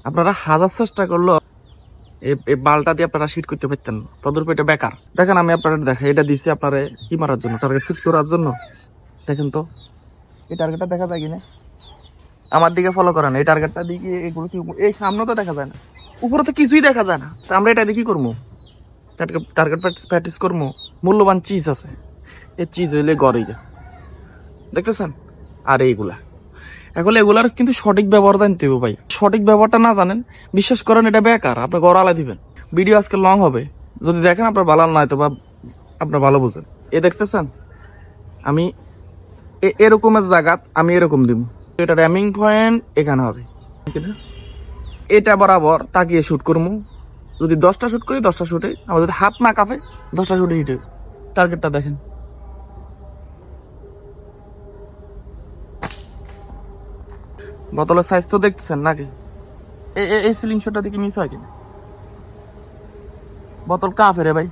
আপনারা হাজার চেষ্টা করলো এই বালটা দিয়ে আপনারা শিট করতে পারতেন না, তদরূপ এটা বেকার। দেখেন আমি আপনারা দেখেন, এটা দিচ্ছি আপনারা কি মারার জন্য, টার্গেট ফিট করার জন্য। দেখেন তো এই টার্গেটটা দেখা যায় কিনা, আমার দিকে ফলো করেন। এই টার্গেটটা দিকে এগুলো কি এই সামনে তো দেখা যায় না, উপরে তো কিছুই দেখা যায় না, তা আমরা এটা দিয়ে কি করবো? টার্গেট প্র্যাকটিস করবো। মূল্যবান চিজ আছে, এই চিজ হইলে গড়ে দেখতেছেন। আর এইগুলা এখন এগুলার কিন্তু সঠিক ব্যবহার জানতে হবে ভাই। সঠিক ব্যবহারটা না জানেন, বিশ্বাস করেন এটা বেকার, আপনি গড়ালা দিবেন। ভিডিও আজকে লং হবে, যদি দেখেন আপনার ভালো না হয়তো বা আপনার ভালো বুঝেন। এ দেখতেছেন আমি এরকমের জায়গাত আমি এরকম দিব, এটা র্যামিং পয়েন্ট এখানে হবে, এটা বরাবর তাকিয়ে শুট করবো। যদি 10টা শুট করি 10টা শুটে, আমার যদি হাত না কাঁপে 10টা শুটে হিট হবে। টার্গেটটা দেখেন, বোতলের সাইজ তো দেখতেছেন নাকি? এই সিলিং শটটা দেখে মিস হয় কিনা? বোতল কাঁপে রে ভাই।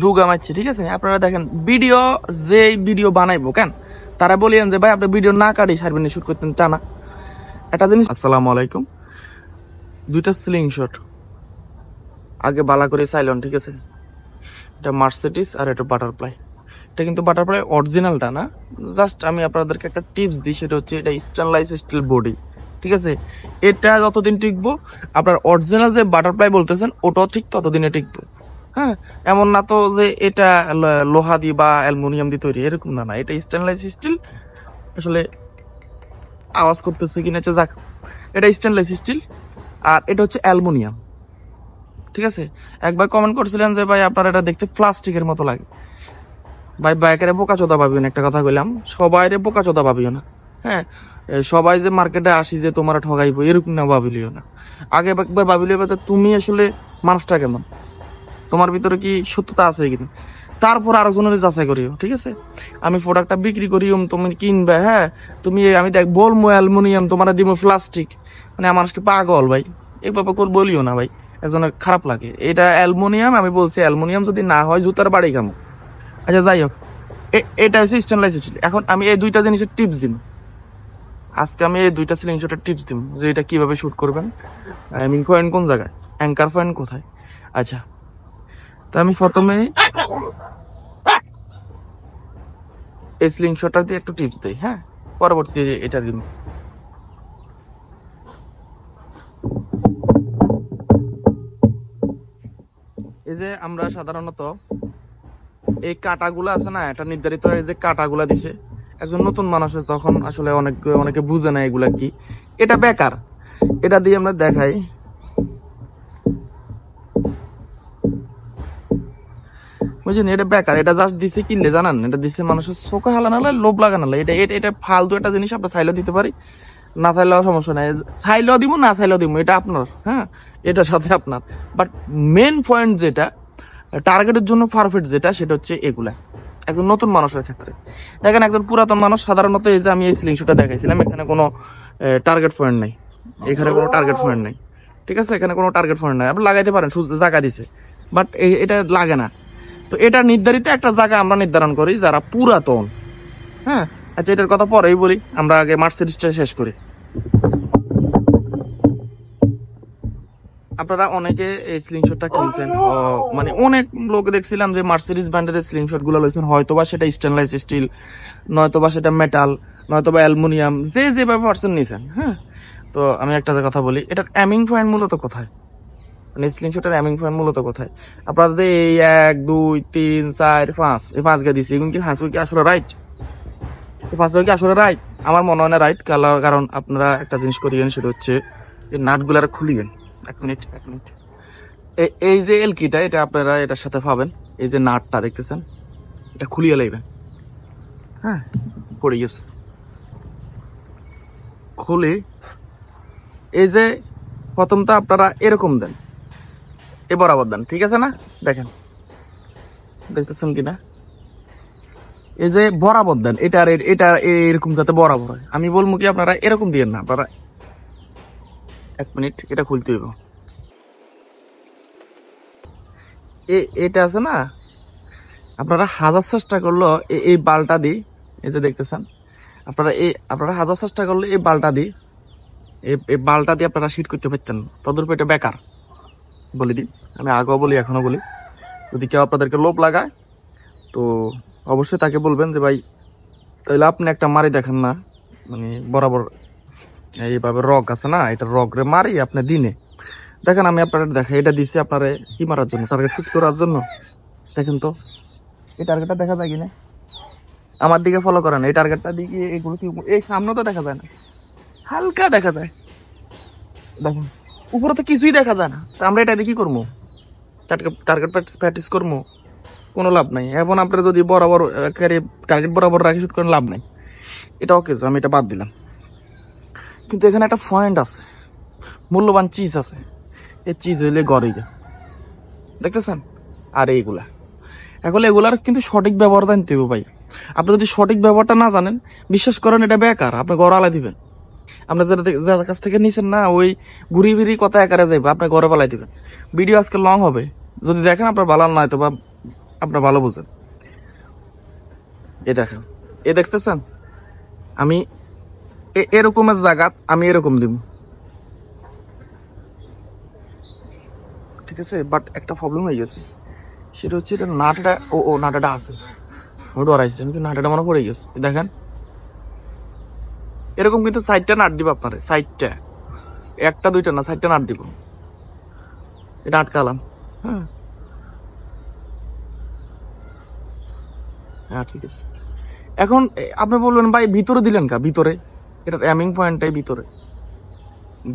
দুগা মারছে, ঠিক আছে। আপনারা দেখেন ভিডিও, যে ভিডিও বানাইবো কেন তারা বলিয়েন যে ভাই আপনি ভিডিও না কাটি সার্বিনে শুট করতেন টানা একটা জিনিস। আসসালামু আলাইকুম। দুইটা সিলিং শট আগে বালা করে চাইলেন, ঠিক আছে। এটা মার্সিডিজ আর এটা বাটারফ্লাই। এটা কিন্তু বাটারফ্লাই অরিজিনালটা না, জাস্ট আমি আপনাদেরকে একটা টিপস দিই, সেটা হচ্ছে এটা স্টেনলেস স্টিল বডি, ঠিক আছে। এটা যতদিন টিকবো, আপনার অরিজিনাল যে বাটারফ্লাই বলতেছেন ওটাও ঠিক ততদিনে টিকবো। হ্যাঁ, এমন না তো যে এটা লোহা দিয়ে বা অ্যালুমিনিয়াম দিয়ে তৈরি, এরকম না। এটা স্টেনলেস স্টিল। আসলে আওয়াজ করতেছে কিনা যাক, এটা স্টেনলেস স্টিল আর এটা হচ্ছে অ্যালুমিনিয়াম, ঠিক আছে। একবার কমেন্ট করছিলেন যে ভাই আপনার এটা দেখতে প্লাস্টিকের মতো লাগে। ভাই বাইকারে বোকা চোদা পাবিও না, একটা কথা কইলাম, সবাই রে বোকা চোদা পাবিও না। হ্যাঁ, সবাই যে মার্কেটে আসি যে তোমার ঠগাইবো এরকম না ভাবিলিও না। আগে একবার ভাবিলিও যে তুমি আসলে মানুষটা কেমন, তোমার ভিতরে কি সত্যতা আছে কিনা, তারপর আরো জনের যাচাই করিও, ঠিক আছে। আমি প্রোডাক্টটা বিক্রি করি, তুমি কিনবে, হ্যাঁ তুমি আমি দেখ বলবো অ্যালুমিনিয়াম, তোমার দিব প্লাস্টিক, মানে আমার মানুষকে পাগল ভাই, এভাবে করে বলিও না ভাই, একজনের খারাপ লাগে। এটা অ্যালুমিনিয়াম, আমি বলছি অ্যালুমিনিয়াম যদি না হয় জুতার বাড়ি খামো। আচ্ছা যাই হোক, এটা হচ্ছে স্টেনলেস স্টিল। এখন আমি এই দুইটা জিনিসের টিপস দিব আজকে, আমি এই দুইটা সিলিং শটের টিপস দিব যে এটা কিভাবে শুট করবেন, আই পয়েন্ট কোন জায়গায়, অ্যাঙ্কার পয়েন্ট কোথায়। আচ্ছা, তো আমি প্রথমে এই সিলিং শটটা দিয়ে একটু টিপস দেই, হ্যাঁ, পরবর্তীতে এটা দিব। এই যে আমরা সাধারণত এই কাটাগুলো আছে না, এটা নির্ধারিত এই যে কাটাগুলা দিছে একজন নতুন মানুষের, তখন আসলে অনেকে বুঝে না এগুলা কি, এটা বেকার। এটা দিয়ে আমরা দেখাই, বুঝলেন, এটা বেকার। এটা জাস্ট দিছে কিনলে জানান, এটা দিছে মানুষের চোখে হালানো, লোভ লাগানো। এটা এটা ফালতু একটা জিনিস, আমরা চাইলেও দিতে পারি, না চাইলেও সমস্যা নাই। চাইলেও দিব না চাইলেও দিব, এটা আপনার, হ্যাঁ, এটার সাথে আপনার। বাট মেন পয়েন্ট যেটা টার্গেটের জন্য পারফেক্ট যেটা, সেটা হচ্ছে এগুলা একজন নতুন মানুষের ক্ষেত্রে। দেখেন একজন পুরাতন মানুষ সাধারণত, এই যে আমি এই সিলিং শটটা দেখাইছিলাম, এখানে কোনো টার্গেট পয়েন্ট নাই, এখানে কোনো টার্গেট পয়েন্ট নাই, ঠিক আছে। এখানে কোনো টার্গেট পয়েন্ট নাই, আপনি লাগাইতে পারেন, জায়গা দিছে, বাট এটা লাগে না। তো এটা নির্ধারিত একটা জায়গা আমরা নির্ধারণ করি যারা পুরাতন, হ্যাঁ। আচ্ছা, এটার কথা পরেই বলি, আমরা আগে মার্সিডিজটা শেষ করি। আপনারা অনেকে এই সিলিং শটটা কিনছেন, মানে অনেক লোক দেখছিলাম যে মার্সিডিজ ব্র্যান্ডের সিলিং শট গুলো লইছেন, হয়তোবা সেটা স্টেনলেস স্টিল, নয়তোবা সেটা মেটাল, নয়তোবা অ্যালুমিনিয়াম, যে যেভাবে পারছেন নিছেন, হ্যাঁ। তো আমি একটা কথা বলি, এটার অ্যামিং পয়েন্ট মূলত কোথায়, মানে সিলিং শটের অ্যামিং পয়েন্ট মূলত কোথায়? আপনাদের এই 1 2 3 4 5 এই 5 গা দিছে, এগুলো কি 5 কি আসলে রাইট? এই 5 কি আসলে রাইট? আমার মনে হয় না রাইট। কারণ আপনারা একটা জিনিস করিবেন, সেটা হচ্ছে যে নাটগুলার খুলিবেন। এক মিনিট। এই যে এলকিটা, এটা আপনারা এটার সাথে পাবেন, এই যে নাটটা দেখতেছেন, এটা খুলিয়ে লাইবেন, হ্যাঁ, পড়ে গেছে, খুলে এই যে প্রথম তো আপনারা এরকম দেন, এ বরাবর দেন, ঠিক আছে না? দেখেন দেখতেছেন কিনা, এই যে বরাবর দেন, এটা এরকম যাতে বরাবর হয়। আমি বলবো কি আপনারা এরকম দিয়েন না, আপনারা এক মিনিট, এটা খুলতে হইব। এটা আছে না, আপনারা হাজার চেষ্টা করলো এই বালটা দিই, এই যে দেখতেছেন, আপনারা হাজার চেষ্টা করলে এই বালটা দিয়ে এই বালটা দিয়ে আপনারা শিট করতে পারতেন না, তদরূপ এটা বেকার। বলে দিই, আমি আগেও বলি এখনো বলি, যদি কেউ আপনাদেরকে লোভ লাগায় তো অবশ্যই তাকে বলবেন যে ভাই তাহলে আপনি একটা মারি দেখেন না, মানে বরাবর এইভাবে রক আছে না, এটা রক রে মারি আপনি দিনে দেখেন। আমি আপনারা দেখাই, এটা দিচ্ছি আপনারা কি মারার জন্য, টার্গেট ফিট করার জন্য। দেখেন তো এই টার্গেটটা দেখা যায় কিনা, আমার দিকে ফলো করেন। এই টার্গেটটা দিকে এগুলো কি এই সামনে তো দেখা যায় না, হালকা দেখা যায়। দেখেন উপরে তো কিছুই দেখা যায় না, তা আমরা এটা দিয়ে কি করবো? টার্গেট প্র্যাকটিস করবো? কোনো লাভ নাই। এখন আপনারা যদি বরাবর টার্গেট বরাবর রাখি শুট করেন লাভ নাই। এটা ওকে, আমি এটা বাদ দিলাম। কিন্তু এখানে একটা পয়েন্ট আছে, মূল্যবান চিজ আছে। এই চিজ হইলে গড়িয়ে দেখতেছেন। আর এইগুলা এখন এগুলার কিন্তু সঠিক ব্যবহার জানতে হবে ভাই। আপনি যদি সঠিক ব্যবহারটা না জানেন, বিশ্বাস করেন এটা বেকার, আপনি ঘর আলাই দিবেন। আপনি যার কাছ থেকে নিছেন না, ওই ঘুরি ফিরি কথা একারে যাইবে, আপনি ঘরে পালাই দিবেন। ভিডিও আজকে লং হবে, যদি দেখেন আপনার ভালো নয় তো বা আপনার ভালো বুঝেন। এ দেখেন, এ দেখতেছেন, আমি এরকমের জায়গা আমি এরকম দিব, ঠিক আছে। বাট একটা প্রবলেম হয়ে গেছে, সেটা হচ্ছে এটা নাটাটা ও নাটাটা আছে, ওটা ডরাইছে, কিন্তু নাটাটা মনে পড়ে গেছে। দেখেন এরকম কিন্তু 4টা নাট দিব আপনারে, 4টা, 1টা 2টা না, 4টা নাট দিব। এটা আটকালাম। হ্যাঁ হ্যাঁ ঠিক আছে। এখন আপনি বলবেন ভাই ভিতরে দিলেন কা? ভিতরে এটার অ্যামিং পয়েন্টটাই ভিতরে,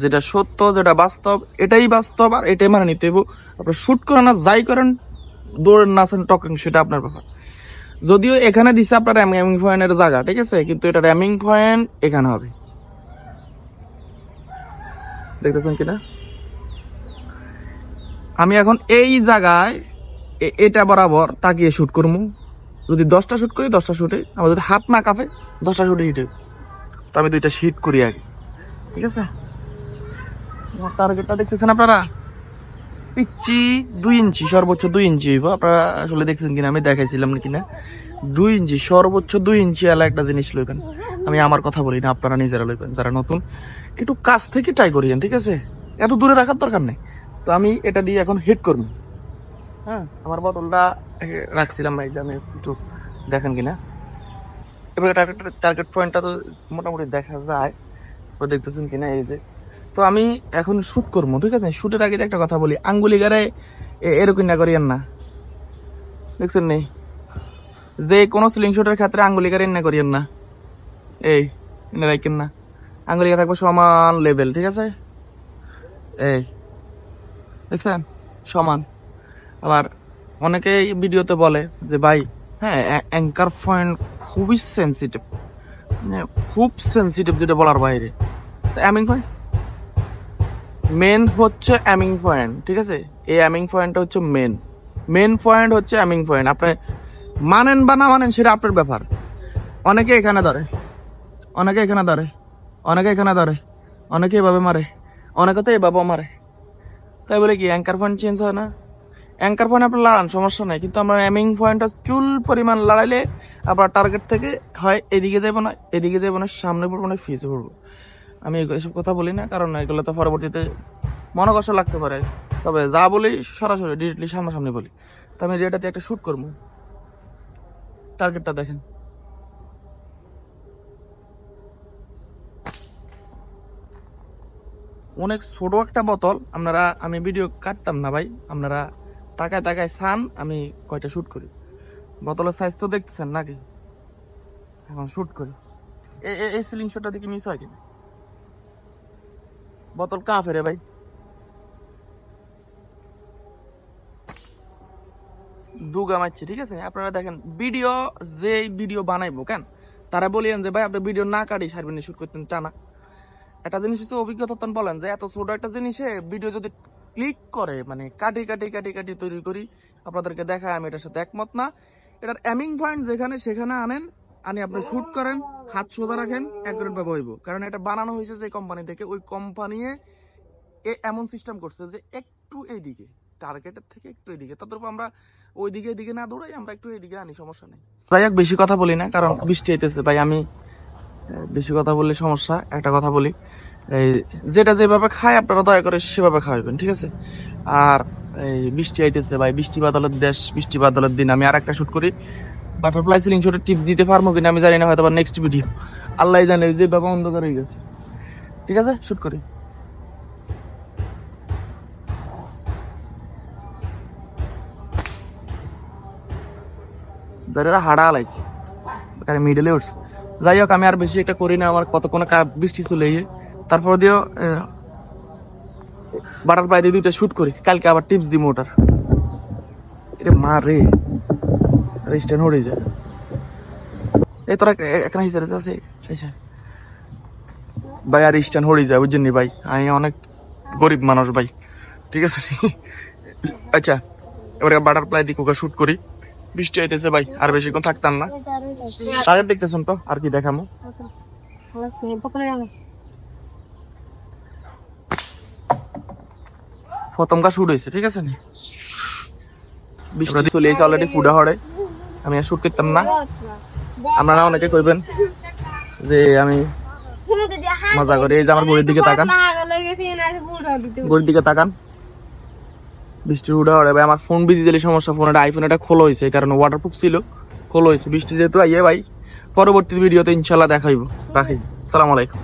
যেটা সত্য, যেটা বাস্তব, এটাই বাস্তব, আর এটাই মানে নিতে হইব। আপনি শুট করেন না যাই করেন, দৌড়েন নাচেন টকিং, সেটা আপনার ব্যাপার। যদিও এখানে দিছে আপনার অ্যামিং পয়েন্টের জায়গা, ঠিক আছে, কিন্তু এটার অ্যামিং পয়েন্ট এখানে হবে। দেখতেছেন কিনা? আমি এখন এই জায়গায় এটা বরাবর তাকিয়ে শুট করবো। যদি 10টা শুট করি 10টা শুটে, আমার যদি হাত না কাঁপে 10টা শুটে হিট, তো আমি 2টা হিট করি আগে, ঠিক আছে। আমার টার্গেটটা দেখতেছেন আপনারা, পিচ্ছি 2 ইঞ্চি, সর্বোচ্চ 2 ইঞ্চি হইব। আপনারা আসলে দেখছেন কিনা, আমি দেখাইছিলাম কিনা, 2 ইঞ্চি, সর্বোচ্চ 2 ইঞ্চি এলা একটা জিনিস লইবেন। আমি আমার কথা বলি না, আপনারা নিজেরা লইবেন যারা নতুন। একটু কাছ থেকে ট্রাই করিয়েন, ঠিক আছে, এত দূরে রাখার দরকার নেই। তো আমি এটা দিয়ে এখন হিট করবো। হ্যাঁ, আমার বোতলটা রাখছিলাম ভাই, আমি একটু দেখেন কিনা। এবার টার্গেট পয়েন্টটা তো মোটামুটি দেখা যায়, তো দেখতেছেন কিনা, এই যে। তো আমি এখন শুট করবো, ঠিক আছে। শুটের আগে একটা কথা বলি, আঙ্গুলি গাড়ায় এরকম না করিয়েন না, দেখছেন নেই, যে কোনো সিলিং শুটের ক্ষেত্রে আঙ্গুলি গাড়ি না করিয়েন না, এই এনে রাখেন না, আঙ্গুলি থাকবে সমান লেভেল, ঠিক আছে। এই দেখছেন সমান। আবার অনেকে ভিডিওতে বলে যে ভাই হ্যাঁ অ্যাঙ্কার পয়েন্ট খুবই সেন্সিটিভ, মানে খুব সেন্সিটিভ, যেটা বলার বাইরে। অ্যামিং পয়েন্ট মেন হচ্ছে অ্যামিং পয়েন্ট, ঠিক আছে। এই অ্যামিং পয়েন্টটা হচ্ছে মেন পয়েন্ট হচ্ছে অ্যামিং পয়েন্ট। আপনি মানেন বা না মানেন সেটা আপনার ব্যাপার। অনেকে এখানে ধরে, অনেকে এখানে ধরে, অনেকে এখানে ধরে, অনেকে এভাবে মারে, অনেকে তো এভাবে মারে। তাই বলে কি অ্যাঙ্কার পয়েন্ট চেঞ্জ হয় না? অ্যাঙ্কার পয়েন্ট আপনার লড়ান সমস্যা নাই, কিন্তু আমরা অ্যামিং পয়েন্টটা চুল পরিমাণ লড়াইলে আপনার টার্গেট থেকে হয় এদিকে যাবো না, এদিকে যাবো না, সামনে পড়বো না, ফিজে পড়বো। আমি এসব কথা বলি না, কারণ এগুলো তো পরবর্তীতে মনে কষ্ট লাগতে পারে। তবে যা বলি সরাসরি ডিরেক্টলি সামনাসামনি বলি। তো আমি এটাতে একটা শুট করবো, টার্গেটটা দেখেন। অনেক ছোট একটা বোতল, আপনারা, আমি ভিডিও কাটতাম না ভাই, আপনারা তাকায় তাকায় চান আমি কয়টা শুট করি। বোতলের সাইজ তো দেখতেছেন নাকি, এখন শুট করি। এই সিলিং শটটা দেখি মিস হয় কিনা, বোতল কা ফেরে ভাই, দুগা মারছে, ঠিক আছে। আপনারা দেখেন ভিডিও, যে ভিডিও বানাইবো কেন, তারা বলিয়েন যে ভাই আপনি ভিডিও না কাটি সারবেন শুট করতেন টানা। একটা জিনিস হচ্ছে অভিজ্ঞতা, বলেন যে এত ছোট একটা জিনিসে ভিডিও যদি ক্লিক করে, মানে কাটি কাটি কাটি কাটি তৈরি করি, আপনাদেরকে দেখায়, আমি এটার সাথে একমত না। এটার অ্যামিং পয়েন্ট যেখানে সেখানে আনেন, আনি আপনি শুট করেন, হাত সোজা রাখেন, অ্যাকুরেট ভাবে হইব। কারণ এটা বানানো হয়েছে যে কোম্পানি থেকে, ওই কোম্পানি এমন সিস্টেম করছে যে একটু এইদিকে, টার্গেটের থেকে একটু এইদিকে, ততটুকু আমরা ওইদিকে এদিকে না দৌড়াই, আমরা একটু এইদিকে আনি, সমস্যা নেই। যাই হোক, বেশি কথা বলি না, কারণ বৃষ্টি হইতেছে ভাই। আমি বেশি কথা বললে সমস্যা। একটা কথা বলি, এই যেটা যেভাবে খায় আপনারা দয়া করে সেভাবে খাওয়াবেন, ঠিক আছে? আর এই বৃষ্টি আইতেছে ভাই, বৃষ্টি বাদলের দেশ, বৃষ্টি বাদলের দিন আমি আর একটা শুট করি। বাটারফ্লাই সিলিং শটের টিপ দিতে পারবো কিনা আমি জানি না, হয়তো নেক্সট ভিডিও আল্লাহ জানে, যে বাবা অন্ধকার হয়ে গেছে। ঠিক আছে, শুট করি। যারা হাড়া আলাইছে মিডলে উঠছে। যাই হোক, আমি আর বেশি একটা করি না, আমার কতক্ষণ বৃষ্টি চলে গিয়ে তারপর দিয়েও বাটারফ্লাই দিয়ে 2টা শুট করি, কালকে আবার টিপস দিব ওটার। এটা মা রে, স্ট্যান্ড হয়ে যায়। এই তোরা এখানে হিসাবে আছে ভাই, আর স্ট্যান্ড হয়ে যায় বুঝছেন ভাই, আমি অনেক গরিব মানুষ ভাই, ঠিক আছে? আচ্ছা, এবারে বাটারফ্লাই দিয়ে কোকা শুট করি। বৃষ্টি আইতেছে ভাই, আর বেশিক্ষণ থাকতাম না। টার্গেট দেখতেছেন তো, আর কি দেখামো? প্রথমটা শুট হয়েছে, ঠিক আছে নি? বৃষ্টি চলে এসে অলরেডি ফুডা হরে, আমি আর শুট করতাম না। আপনারা অনেকে কইবেন যে আমি মজা করি। এই যে আমার ঘড়ির দিকে তাকান, ঘড়ির দিকে তাকান, বৃষ্টির উড়া হরে ভাই। আমার ফোন বিজি দিলে সমস্যা, ফোন একটা আইফোন এটা খোলা হয়েছে, কারণ ওয়াটারপ্রুফ ছিল, খোলা হয়েছে। বৃষ্টি যেহেতু আইয়ে ভাই, পরবর্তী ভিডিওতে ইনশাল্লাহ দেখাইব। রাখি, সালাম আলাইকুম।